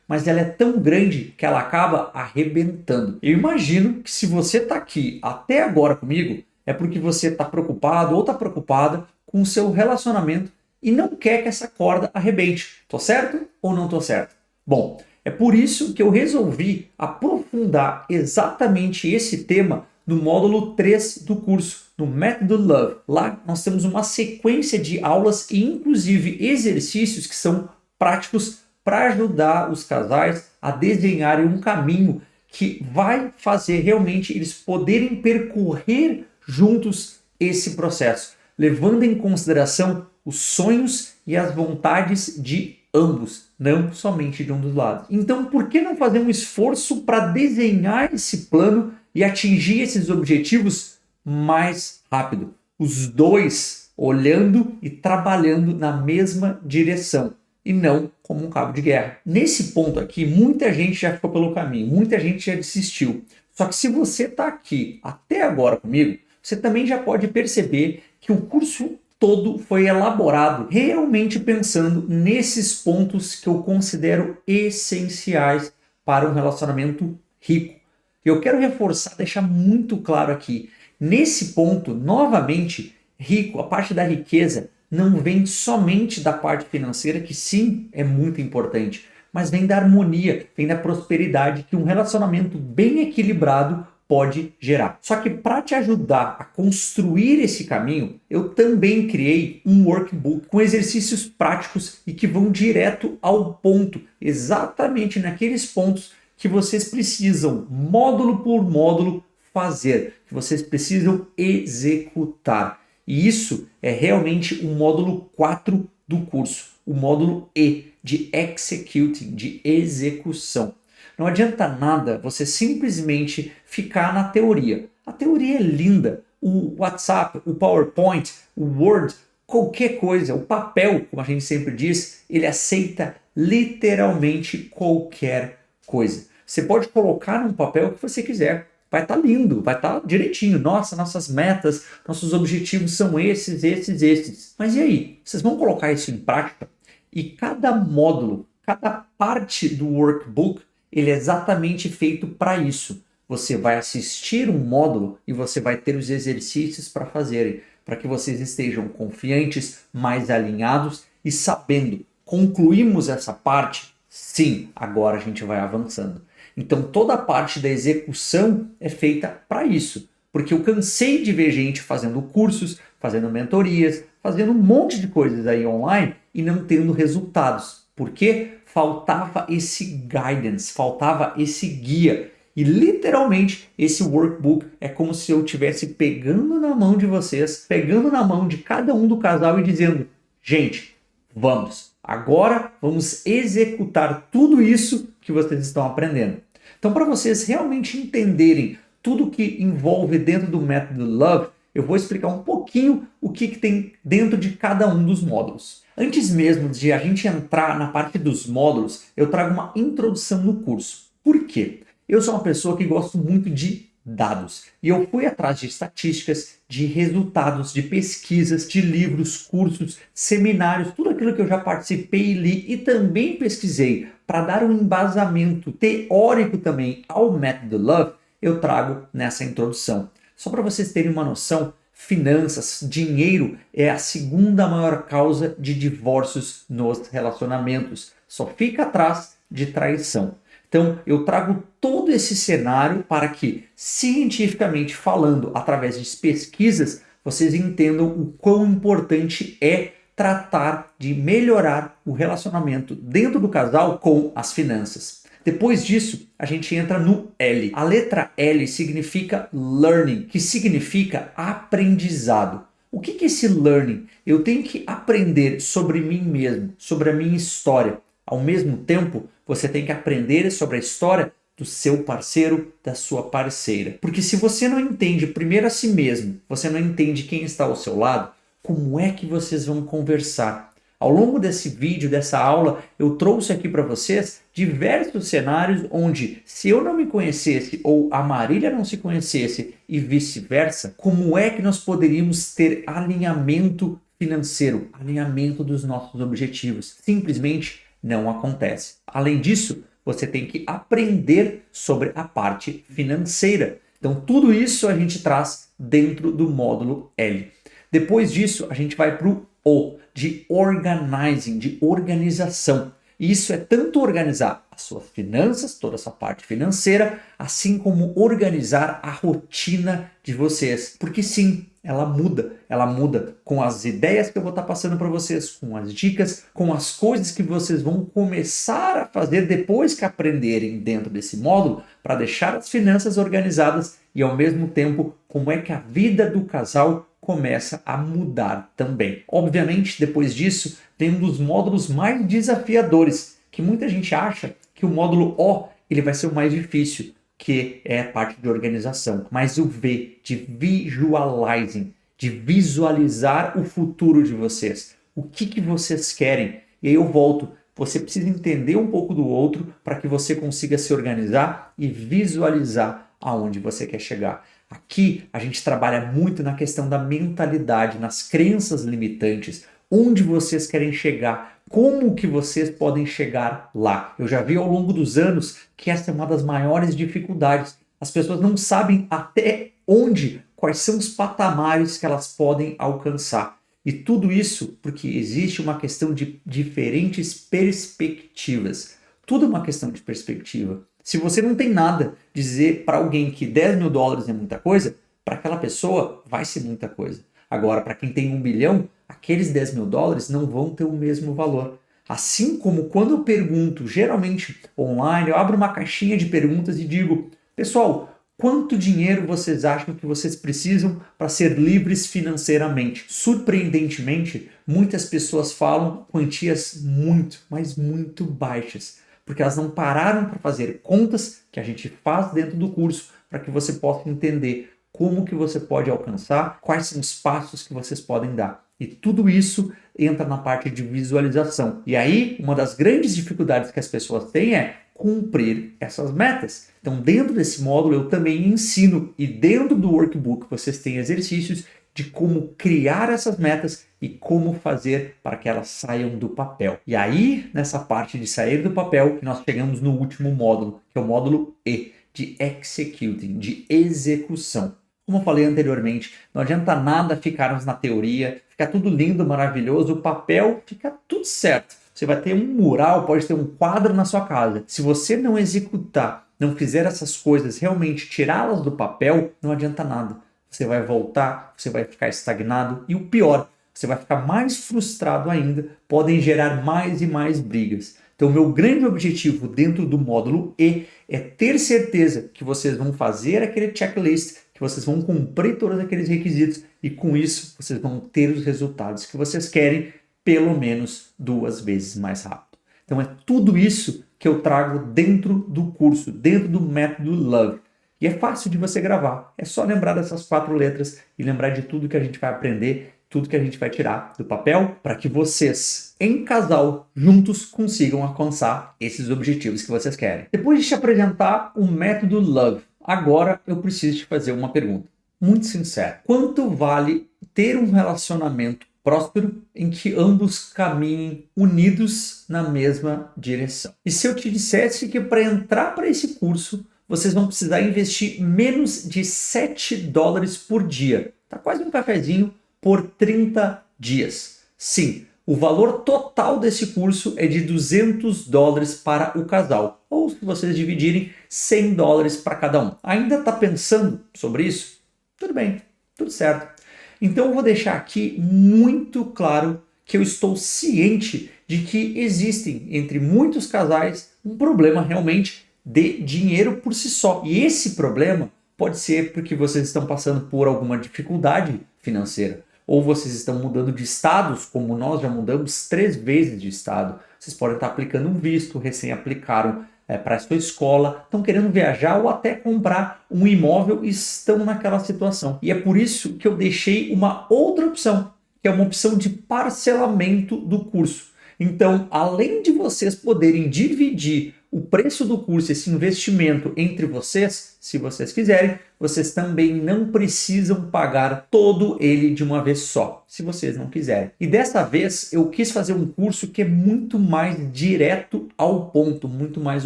mas ela é tão grande que ela acaba arrebentando. Eu imagino que se você está aqui até agora comigo, é porque você está preocupado ou está preocupada com o seu relacionamento e não quer que essa corda arrebente. Tô certo ou não tô certo? Bom, é por isso que eu resolvi aprofundar exatamente esse tema no módulo 3 do curso, no Método Love. Lá nós temos uma sequência de aulas e inclusive exercícios que são práticos para ajudar os casais a desenharem um caminho que vai fazer realmente eles poderem percorrer juntos esse processo, levando em consideração os sonhos e as vontades de ambos, não somente de um dos lados. Então, por que não fazer um esforço para desenhar esse plano e atingir esses objetivos mais rápido? Os dois olhando e trabalhando na mesma direção e não como um cabo de guerra. Nesse ponto aqui, muita gente já ficou pelo caminho, muita gente já desistiu. Só que se você está aqui até agora comigo, você também já pode perceber que o curso todo foi elaborado realmente pensando nesses pontos que eu considero essenciais para um relacionamento rico. Eu quero reforçar, deixar muito claro aqui, nesse ponto, novamente, rico, a parte da riqueza, não vem somente da parte financeira, que sim, é muito importante, mas vem da harmonia, vem da prosperidade que um relacionamento bem equilibrado pode gerar. Só que para te ajudar a construir esse caminho, eu também criei um workbook com exercícios práticos e que vão direto ao ponto, exatamente naqueles pontos que vocês precisam, módulo por módulo, fazer, que vocês precisam executar. E isso é realmente o módulo 4 do curso, o módulo E, de Executing, de execução. Não adianta nada você simplesmente ficar na teoria. A teoria é linda. O WhatsApp, o PowerPoint, o Word, qualquer coisa, o papel, como a gente sempre diz, ele aceita literalmente qualquer coisa. Você pode colocar num papel o que você quiser. Vai estar lindo, vai estar direitinho. Nossa, nossas metas, nossos objetivos são esses, esses, esses. Mas e aí? Vocês vão colocar isso em prática? E cada módulo, cada parte do workbook, ele é exatamente feito para isso. você vai assistir um módulo e você vai ter os exercícios para fazerem, para que vocês estejam confiantes, mais alinhados e sabendo, concluímos essa parte? Sim, agora a gente vai avançando. Então toda a parte da execução é feita para isso, porque eu cansei de ver gente fazendo cursos, fazendo mentorias, fazendo um monte de coisas aí online e não tendo resultados. Por quê? Faltava esse guidance, faltava esse guia. E literalmente esse workbook é como se eu estivesse pegando na mão de vocês, pegando na mão de cada um do casal e dizendo: gente, vamos, agora vamos executar tudo isso que vocês estão aprendendo. Então, para vocês realmente entenderem tudo que envolve dentro do método Love, eu vou explicar um pouquinho o que tem dentro de cada um dos módulos. Antes mesmo de a gente entrar na parte dos módulos, eu trago uma introdução no curso. Por quê? Eu sou uma pessoa que gosto muito de dados e eu fui atrás de estatísticas, de resultados, de pesquisas, de livros, cursos, seminários, tudo aquilo que eu já participei e li e também pesquisei para dar um embasamento teórico também ao método Love, eu trago nessa introdução. Só para vocês terem uma noção, finanças, dinheiro é a segunda maior causa de divórcios nos relacionamentos. Só fica atrás de traição. Então, eu trago todo esse cenário para que, cientificamente falando, através de pesquisas, vocês entendam o quão importante é tratar de melhorar o relacionamento dentro do casal com as finanças. Depois disso, a gente entra no L. A letra L significa learning, que significa aprendizado. O que é esse learning? Eu tenho que aprender sobre mim mesmo, sobre a minha história. Ao mesmo tempo, você tem que aprender sobre a história do seu parceiro, da sua parceira. Porque se você não entende primeiro a si mesmo, você não entende quem está ao seu lado, como é que vocês vão conversar? Ao longo desse vídeo, dessa aula, eu trouxe aqui para vocês diversos cenários onde, se eu não me conhecesse ou a Marília não se conhecesse e vice-versa, como é que nós poderíamos ter alinhamento financeiro, alinhamento dos nossos objetivos? Simplesmente não acontece. Além disso, você tem que aprender sobre a parte financeira. Então, tudo isso a gente traz dentro do módulo L. Depois disso, a gente vai para o O, de organizing, de organização. Isso é tanto organizar as suas finanças, toda essa parte financeira, assim como organizar a rotina de vocês. Porque sim, ela muda com as ideias que eu vou estar passando para vocês, com as dicas, com as coisas que vocês vão começar a fazer depois que aprenderem dentro desse módulo, para deixar as finanças organizadas e ao mesmo tempo como é que a vida do casal começa a mudar também. Obviamente, depois disso, tem um dos módulos mais desafiadores, que muita gente acha que o módulo O ele vai ser o mais difícil, que é a parte de organização. Mas o V, de visualizing, de visualizar o futuro de vocês. O que vocês querem? E aí eu volto. Você precisa entender um pouco do outro para que você consiga se organizar e visualizar aonde você quer chegar. Aqui a gente trabalha muito na questão da mentalidade, nas crenças limitantes, onde vocês querem chegar, como que vocês podem chegar lá. Eu já vi ao longo dos anos que essa é uma das maiores dificuldades. As pessoas não sabem até onde, quais são os patamares que elas podem alcançar. E tudo isso porque existe uma questão de diferentes perspectivas. Tudo é uma questão de perspectiva. Se você não tem nada, dizer para alguém que 10 mil dólares é muita coisa, para aquela pessoa vai ser muita coisa. Agora, para quem tem 1 bilhão, aqueles 10 mil dólares não vão ter o mesmo valor. Assim como quando eu pergunto, geralmente online, eu abro uma caixinha de perguntas e digo: pessoal, quanto dinheiro vocês acham que vocês precisam para ser livres financeiramente? Surpreendentemente, muitas pessoas falam quantias muito, mas muito baixas. Porque elas não pararam para fazer contas que a gente faz dentro do curso para que você possa entender como que você pode alcançar, quais são os passos que vocês podem dar. E tudo isso entra na parte de visualização. E aí, uma das grandes dificuldades que as pessoas têm é cumprir essas metas. Então, dentro desse módulo, eu também ensino, e dentro do workbook vocês têm exercícios de como criar essas metas e como fazer para que elas saiam do papel. E aí, nessa parte de sair do papel, nós chegamos no último módulo, que é o módulo E, de executing, de execução. Como eu falei anteriormente, não adianta nada ficarmos na teoria, ficar tudo lindo, maravilhoso, o papel fica tudo certo. Você vai ter um mural, pode ter um quadro na sua casa. Se você não executar, não fizer essas coisas, realmente tirá-las do papel, não adianta nada. Você vai voltar, você vai ficar estagnado e o pior, você vai ficar mais frustrado ainda, podem gerar mais e mais brigas. Então, o meu grande objetivo dentro do módulo E é ter certeza que vocês vão fazer aquele checklist, que vocês vão cumprir todos aqueles requisitos e com isso vocês vão ter os resultados que vocês querem pelo menos 2 vezes mais rápido. Então, é tudo isso que eu trago dentro do curso, dentro do método Love. E é fácil de você gravar, é só lembrar dessas 4 letras e lembrar de tudo que a gente vai aprender, tudo que a gente vai tirar do papel, para que vocês, em casal, juntos, consigam alcançar esses objetivos que vocês querem. Depois de te apresentar o método Love, agora eu preciso te fazer uma pergunta, muito sincera. Quanto vale ter um relacionamento próspero em que ambos caminhem unidos na mesma direção? E se eu te dissesse que para entrar para esse curso, vocês vão precisar investir menos de $7 por dia. Tá quase um cafezinho por 30 dias. Sim, o valor total desse curso é de $200 para o casal. Ou se vocês dividirem, $100 para cada um. Ainda está pensando sobre isso? Tudo bem, tudo certo. Então eu vou deixar aqui muito claro que eu estou ciente de que existem entre muitos casais um problema realmente de dinheiro por si só. E esse problema pode ser porque vocês estão passando por alguma dificuldade financeira, ou vocês estão mudando de estados, como nós já mudamos 3 vezes de estado. Vocês podem estar aplicando um visto, recém aplicaram para a sua escola, estão querendo viajar ou até comprar um imóvel e estão naquela situação. E é por isso que eu deixei uma outra opção, que é uma opção de parcelamento do curso. Então, além de vocês poderem dividir o preço do curso, esse investimento entre vocês, se vocês quiserem, vocês também não precisam pagar todo ele de uma vez só, se vocês não quiserem. E dessa vez eu quis fazer um curso que é muito mais direto ao ponto, muito mais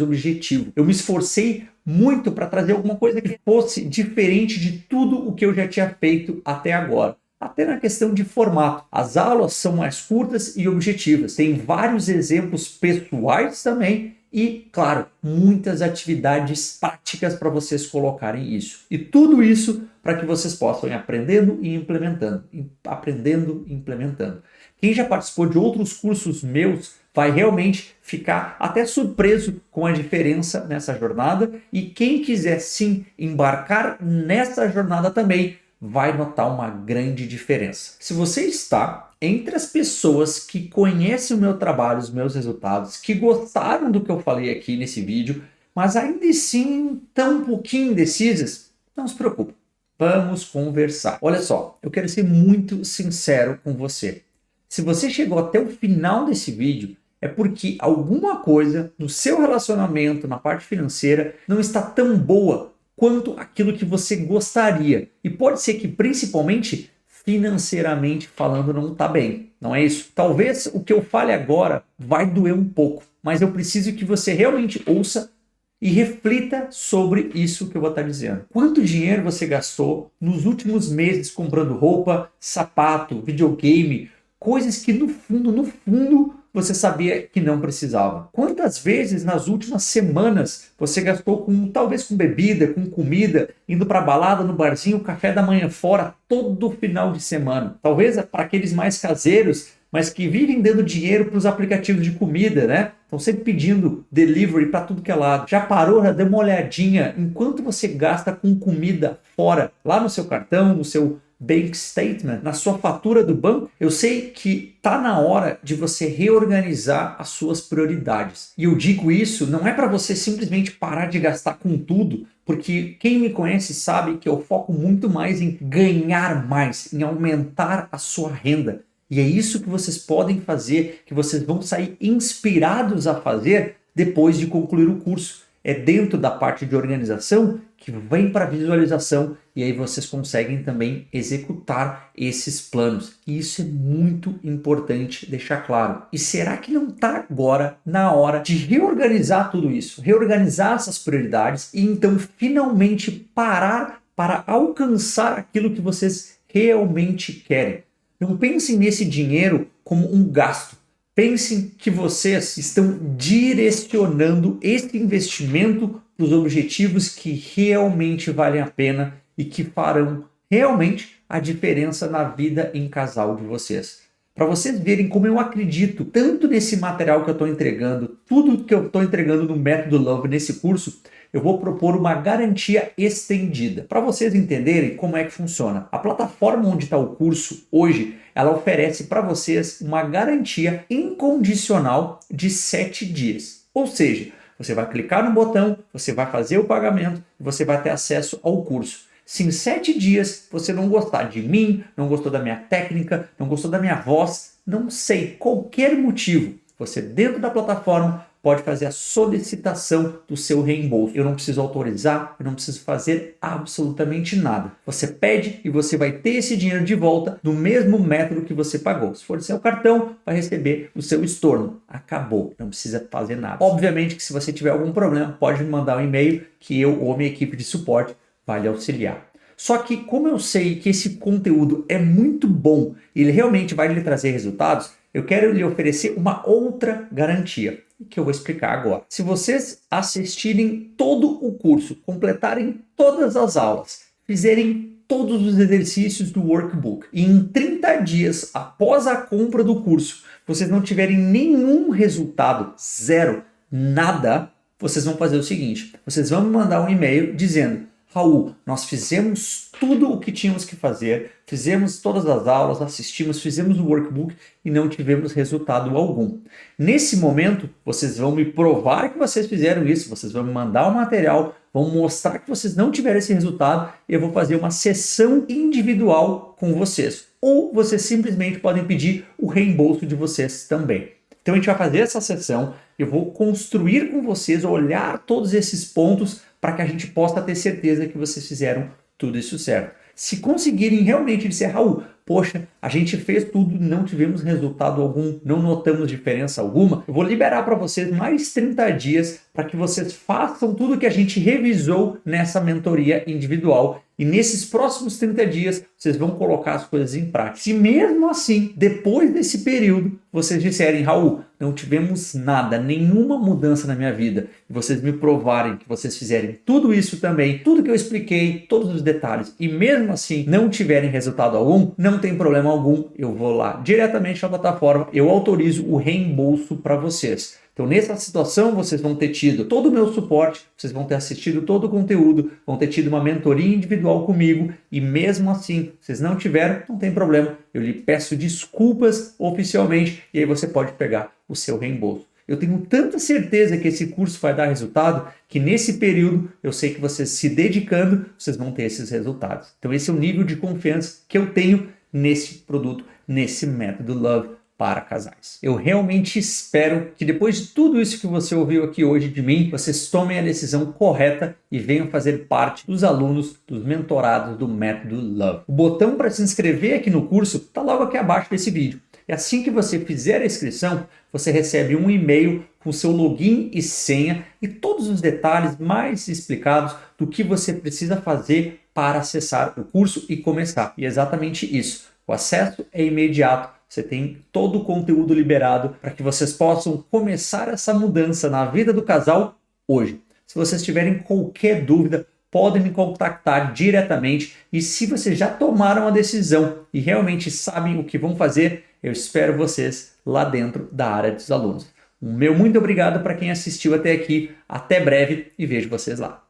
objetivo. Eu me esforcei muito para trazer alguma coisa que fosse diferente de tudo o que eu já tinha feito até agora. Até na questão de formato. As aulas são mais curtas e objetivas. Tem vários exemplos pessoais também e, claro, muitas atividades práticas para vocês colocarem isso. E tudo isso para que vocês possam ir aprendendo e implementando. Aprendendo e implementando. Quem já participou de outros cursos meus vai realmente ficar até surpreso com a diferença nessa jornada. E quem quiser sim embarcar nessa jornada também, vai notar uma grande diferença. Se você está entre as pessoas que conhecem o meu trabalho, os meus resultados, que gostaram do que eu falei aqui nesse vídeo, mas ainda assim estão um pouquinho indecisas, não se preocupe, vamos conversar. Olha só, eu quero ser muito sincero com você. Se você chegou até o final desse vídeo, é porque alguma coisa no seu relacionamento, na parte financeira, não está tão boa quanto aquilo que você gostaria. E pode ser que, principalmente, financeiramente falando, não está bem. Não é isso? Talvez o que eu fale agora vai doer um pouco, mas eu preciso que você realmente ouça e reflita sobre isso que eu vou estar dizendo. Quanto dinheiro você gastou nos últimos meses comprando roupa, sapato, videogame, coisas que no fundo, você sabia que não precisava? Quantas vezes nas últimas semanas você gastou talvez com bebida, com comida, indo para balada, no barzinho, café da manhã fora, todo final de semana? Talvez para aqueles mais caseiros, mas que vivem dando dinheiro para os aplicativos de comida, né? Estão sempre pedindo delivery para tudo que é lado. Já parou, já deu uma olhadinha em quanto você gasta com comida fora, lá no seu cartão, no seu bank statement, na sua fatura do banco? Eu sei que está na hora de você reorganizar as suas prioridades. E eu digo isso não é para você simplesmente parar de gastar com tudo, porque quem me conhece sabe que eu foco muito mais em ganhar mais, em aumentar a sua renda. E é isso que vocês podem fazer, que vocês vão sair inspirados a fazer depois de concluir o curso. é dentro da parte de organização que vem para visualização e aí vocês conseguem também executar esses planos. E isso é muito importante deixar claro. E será que não está agora na hora de reorganizar tudo isso? Reorganizar essas prioridades e então finalmente parar para alcançar aquilo que vocês realmente querem. Não pensem nesse dinheiro como um gasto. Pensem que vocês estão direcionando esse investimento para os objetivos que realmente valem a pena e que farão realmente a diferença na vida em casal de vocês. Para vocês verem como eu acredito tanto nesse material que eu estou entregando, tudo que eu estou entregando no Método Love nesse curso, eu vou propor uma garantia estendida. Para vocês entenderem como é que funciona. A plataforma onde está o curso hoje, ela oferece para vocês uma garantia incondicional de 7 dias. Ou seja, você vai clicar no botão, você vai fazer o pagamento e você vai ter acesso ao curso. Se em 7 dias você não gostar de mim, não gostou da minha técnica, não gostou da minha voz, não sei, qualquer motivo, você dentro da plataforma pode fazer a solicitação do seu reembolso. Eu não preciso autorizar, eu não preciso fazer absolutamente nada. Você pede e você vai ter esse dinheiro de volta no mesmo método que você pagou. Se for seu cartão, vai receber o seu estorno. Acabou, não precisa fazer nada. Obviamente que se você tiver algum problema, pode me mandar um e-mail que eu ou minha equipe de suporte vai lhe auxiliar. Só que como eu sei que esse conteúdo é muito bom e ele realmente vai lhe trazer resultados, eu quero lhe oferecer uma outra garantia, que eu vou explicar agora. Se vocês assistirem todo o curso, completarem todas as aulas, fizerem todos os exercícios do workbook e em 30 dias após a compra do curso, vocês não tiverem nenhum resultado, zero, nada, vocês vão fazer o seguinte, vocês vão me mandar um e-mail dizendo: Raul, nós fizemos tudo o que tínhamos que fazer, fizemos todas as aulas, assistimos, fizemos o workbook e não tivemos resultado algum. Nesse momento, vocês vão me provar que vocês fizeram isso, vocês vão me mandar o material, vão mostrar que vocês não tiveram esse resultado e eu vou fazer uma sessão individual com vocês. Ou vocês simplesmente podem pedir o reembolso de vocês também. Então a gente vai fazer essa sessão, eu vou construir com vocês, olhar todos esses pontos para que a gente possa ter certeza que vocês fizeram tudo isso certo. Se conseguirem realmente dizer: Raul, poxa, a gente fez tudo, não tivemos resultado algum, não notamos diferença alguma, eu vou liberar para vocês mais 30 dias para que vocês façam tudo que a gente revisou nessa mentoria individual. E nesses próximos 30 dias, vocês vão colocar as coisas em prática. Se mesmo assim, depois desse período, vocês disserem: Raul, não tivemos nada, nenhuma mudança na minha vida, e vocês me provarem que vocês fizerem tudo isso também, tudo que eu expliquei, todos os detalhes, e mesmo assim não tiverem resultado algum, não tem problema algum, eu vou lá diretamente na plataforma, eu autorizo o reembolso para vocês. Então, nessa situação, vocês vão ter tido todo o meu suporte, vocês vão ter assistido todo o conteúdo, vão ter tido uma mentoria individual comigo e mesmo assim, vocês não tiveram, não tem problema, eu lhe peço desculpas oficialmente e aí você pode pegar o seu reembolso. Eu tenho tanta certeza que esse curso vai dar resultado que nesse período eu sei que vocês se dedicando, vocês vão ter esses resultados. Então, esse é o nível de confiança que eu tenho nesse produto, nesse método Love para casais. Eu realmente espero que depois de tudo isso que você ouviu aqui hoje de mim, vocês tomem a decisão correta e venham fazer parte dos alunos, dos mentorados do Método Love. O botão para se inscrever aqui no curso está logo aqui abaixo desse vídeo. E assim que você fizer a inscrição, você recebe um e-mail com seu login e senha e todos os detalhes mais explicados do que você precisa fazer para acessar o curso e começar. E é exatamente isso. O acesso é imediato. Você tem todo o conteúdo liberado para que vocês possam começar essa mudança na vida do casal hoje. Se vocês tiverem qualquer dúvida, podem me contactar diretamente. E se vocês já tomaram a decisão e realmente sabem o que vão fazer, eu espero vocês lá dentro da área dos alunos. Um meu muito obrigado para quem assistiu até aqui. Até breve e vejo vocês lá.